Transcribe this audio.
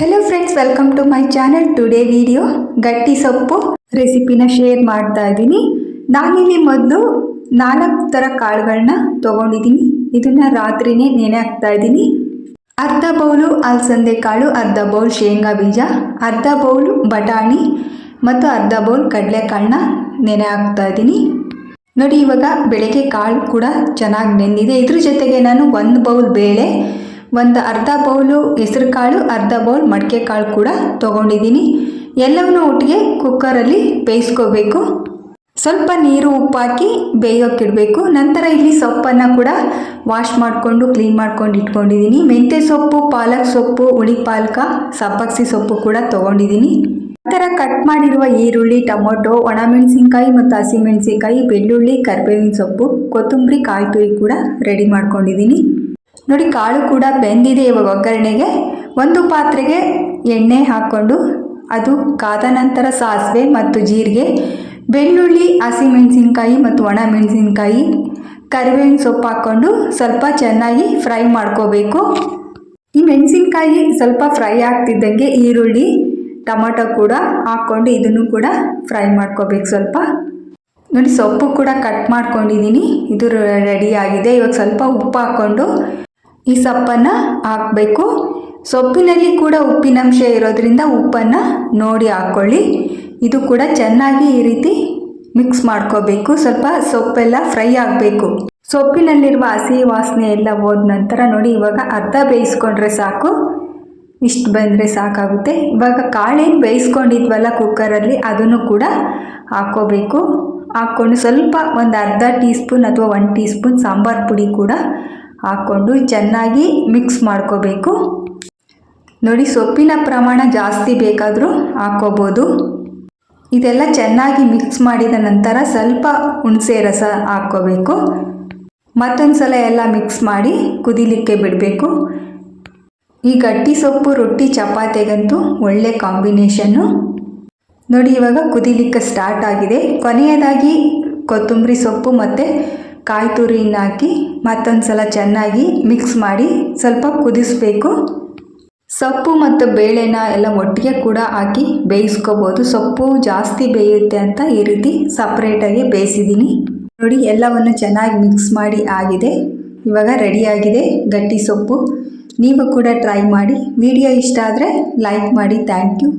Hello friends, welcome to my channel. Today video ಗಟ್ಟಿ ಸೊಪ್ಪು ರೆಸಿಪಿನ ಶೇರ್ ಮಾಡ್ತಾ ಇದ್ದೀನಿ. ನಾನಿಲ್ಲಿ ಮೊದಲು 4 ಥರ ಕಾಳುಗಳನ್ನ ತೊಗೊಂಡಿದ್ದೀನಿ. ಇದನ್ನು ರಾತ್ರಿನೇ ನೆನೆ ಹಾಕ್ತಾ ಇದ್ದೀನಿ. ಅರ್ಧ ಬೌಲು ಅಲಸಂದೆ ಕಾಳು, ಅರ್ಧ ಬೌಲ್ ಶೇಂಗಾ ಬೀಜ, ಅರ್ಧ ಬೌಲು ಬಟಾಣಿ ಮತ್ತು ಅರ್ಧ ಬೌಲ್ ಕಡಲೆಕಾಳನ್ನ ನೆನೆ ಹಾಕ್ತಾ ಇದ್ದೀನಿ. ನೋಡಿ, ಇವಾಗ ಬೆಳಗ್ಗೆ ಕಾಳು ಕೂಡ ಚೆನ್ನಾಗಿ ನೆಂದಿದೆ. ಇದ್ರ ಜೊತೆಗೆ ನಾನು 1 ಬೌಲ್ ಬೇಳೆ, ಅರ್ಧ ಬೌಲು ಹೆಸರು ಕಾಳು, ಅರ್ಧ ಬೌಲ್ ಮಡಿಕೆ ಕಾಳು ಕೂಡ ತೊಗೊಂಡಿದ್ದೀನಿ. ಎಲ್ಲವನ್ನೂ ಒಟ್ಟಿಗೆ ಕುಕ್ಕರಲ್ಲಿ ಬೇಯಿಸ್ಕೋಬೇಕು. ಸ್ವಲ್ಪ ನೀರು ಉಪ್ಪು ಹಾಕಿ ಬೇಯೋಕ್ಕಿಡಬೇಕು. ನಂತರ ಇಲ್ಲಿ ಸೊಪ್ಪನ್ನು ಕೂಡ ವಾಶ್ ಮಾಡಿಕೊಂಡು ಕ್ಲೀನ್ ಮಾಡ್ಕೊಂಡು ಇಟ್ಕೊಂಡಿದ್ದೀನಿ. ಮೆಂತ್ಯ ಸೊಪ್ಪು, ಪಾಲಕ್ ಸೊಪ್ಪು, ಹುಳಿ ಪಾಲಕ, ಸಬ್ಬಕ್ಸಿ ಸೊಪ್ಪು ಕೂಡ ತೊಗೊಂಡಿದ್ದೀನಿ. ನಂತರ ಕಟ್ ಮಾಡಿರುವ ಈರುಳ್ಳಿ, ಟೊಮೊಟೊ, ಒಣಮೆಣಸಿನ್ಕಾಯಿ ಮತ್ತು ಹಸಿಮೆಣಸಿನ್ಕಾಯಿ, ಬೆಳ್ಳುಳ್ಳಿ, ಕರಿಬೇವಿನ ಸೊಪ್ಪು, ಕೊತ್ತಂಬರಿ, ಕಾಯಿ ತುರಿ ಕೂಡ ರೆಡಿ ಮಾಡ್ಕೊಂಡಿದ್ದೀನಿ. ನೋಡಿ, ಕಾಳು ಕೂಡ ಬೆಂದಿದೆ. ಇವಾಗ ಒಗ್ಗರಣೆಗೆ ಒಂದು ಪಾತ್ರೆಗೆ ಎಣ್ಣೆ ಹಾಕ್ಕೊಂಡು ಅದು ಕಾದ ನಂತರ ಸಾಸಿವೆ ಮತ್ತು ಜೀರಿಗೆ, ಬೆಳ್ಳುಳ್ಳಿ, ಹಸಿಮೆಣಸಿನ್ಕಾಯಿ ಮತ್ತು ಒಣಮೆಣಸಿನ್ಕಾಯಿ, ಕರಿಬೇವಿನ ಸೊಪ್ಪು ಹಾಕ್ಕೊಂಡು ಸ್ವಲ್ಪ ಚೆನ್ನಾಗಿ ಫ್ರೈ ಮಾಡ್ಕೋಬೇಕು. ಈ ಮೆಣಸಿನ್ಕಾಯಿ ಸ್ವಲ್ಪ ಫ್ರೈ ಆಗ್ತಿದ್ದಂಗೆ ಈರುಳ್ಳಿ, ಟೊಮೊಟೊ ಕೂಡ ಹಾಕ್ಕೊಂಡು ಇದನ್ನು ಕೂಡ ಫ್ರೈ ಮಾಡ್ಕೋಬೇಕು ಸ್ವಲ್ಪ. ನೋಡಿ, ಸೊಪ್ಪು ಕೂಡ ಕಟ್ ಮಾಡ್ಕೊಂಡಿದ್ದೀನಿ. ಇದು ರೆಡಿ ಆಗಿದೆ. ಇವಾಗ ಸ್ವಲ್ಪ ಉಪ್ಪು ಹಾಕ್ಕೊಂಡು ಈ ಸೊಪ್ಪನ್ನು ಹಾಕಬೇಕು. ಸೊಪ್ಪಿನಲ್ಲಿ ಕೂಡ ಉಪ್ಪಿನಂಶ ಇರೋದ್ರಿಂದ ಉಪ್ಪನ್ನು ನೋಡಿ ಹಾಕ್ಕೊಳ್ಳಿ. ಇದು ಕೂಡ ಚೆನ್ನಾಗಿ ಈ ರೀತಿ ಮಿಕ್ಸ್ ಮಾಡ್ಕೋಬೇಕು. ಸ್ವಲ್ಪ ಸೊಪ್ಪೆಲ್ಲ ಫ್ರೈ ಆಗಬೇಕು. ಸೊಪ್ಪಿನಲ್ಲಿರುವ ಹಸಿ ವಾಸನೆ ಎಲ್ಲ ಹೋದ ನಂತರ ನೋಡಿ, ಇವಾಗ ಅರ್ಧ ಬೇಯಿಸ್ಕೊಂಡ್ರೆ ಸಾಕು. ಇಷ್ಟು ಬಂದರೆ ಸಾಕಾಗುತ್ತೆ. ಇವಾಗ ಕಾಳೇನು ಬೇಯಿಸ್ಕೊಂಡಿದ್ವಲ್ಲ ಕುಕ್ಕರಲ್ಲಿ, ಅದನ್ನು ಕೂಡ ಹಾಕ್ಕೋಬೇಕು. ಹಾಕ್ಕೊಂಡು ಸ್ವಲ್ಪ ಅರ್ಧ ಟೀ ಸ್ಪೂನ್ ಅಥವಾ 1 ಟೀ ಸ್ಪೂನ್ ಸಾಂಬಾರು ಪುಡಿ ಕೂಡ ಹಾಕ್ಕೊಂಡು ಚೆನ್ನಾಗಿ ಮಿಕ್ಸ್ ಮಾಡ್ಕೋಬೇಕು. ನೋಡಿ, ಸೊಪ್ಪಿನ ಪ್ರಮಾಣ ಜಾಸ್ತಿ ಬೇಕಾದರೂ ಹಾಕ್ಕೋಬೋದು. ಇದೆಲ್ಲ ಚೆನ್ನಾಗಿ ಮಿಕ್ಸ್ ಮಾಡಿದ ನಂತರ ಸ್ವಲ್ಪ ಹುಣಸೆ ರಸ ಹಾಕ್ಕೋಬೇಕು. ಮತ್ತೊಂದು ಸಲ ಎಲ್ಲ ಮಿಕ್ಸ್ ಮಾಡಿ ಕುದಿಲಿಕ್ಕೆ ಬಿಡಬೇಕು. ಈ ಗಟ್ಟಿ ಸೊಪ್ಪು ರೊಟ್ಟಿ ಚಪಾತಿಗಂತೂ ಒಳ್ಳೆ ಕಾಂಬಿನೇಷನ್ನು. ನೋಡಿ, ಇವಾಗ ಕುದಿಲಿಕ್ಕೆ ಸ್ಟಾರ್ಟ್ ಆಗಿದೆ. ಕೊನೆಯದಾಗಿ ಕೊತ್ತಂಬರಿ ಸೊಪ್ಪು ಮತ್ತು ಕಾಯಿ ತುರಿನ ಹಾಕಿ ಮತ್ತೊಂದು ಸಲ ಚೆನ್ನಾಗಿ ಮಿಕ್ಸ್ ಮಾಡಿ ಸ್ವಲ್ಪ ಕುದಿಸಬೇಕು. ಸೊಪ್ಪು ಮತ್ತು ಬೇಳೆನ ಎಲ್ಲ ಒಟ್ಟಿಗೆ ಕೂಡ ಹಾಕಿ ಬೇಯಿಸ್ಕೋಬೋದು. ಸೊಪ್ಪು ಜಾಸ್ತಿ ಬೇಯುತ್ತೆ ಅಂತ ಈ ರೀತಿ ಸಪ್ರೇಟಾಗಿ ಬೇಯಿಸಿದ್ದೀನಿ. ನೋಡಿ, ಎಲ್ಲವನ್ನು ಚೆನ್ನಾಗಿ ಮಿಕ್ಸ್ ಮಾಡಿ ಆಗಿದೆ. ಇವಾಗ ರೆಡಿಯಾಗಿದೆ ಗಟ್ಟಿ ಸೊಪ್ಪು. ನೀವು ಕೂಡ ಟ್ರೈ ಮಾಡಿ. ವಿಡಿಯೋ ಇಷ್ಟ ಆದರೆ ಲೈಕ್ ಮಾಡಿ. Thank you.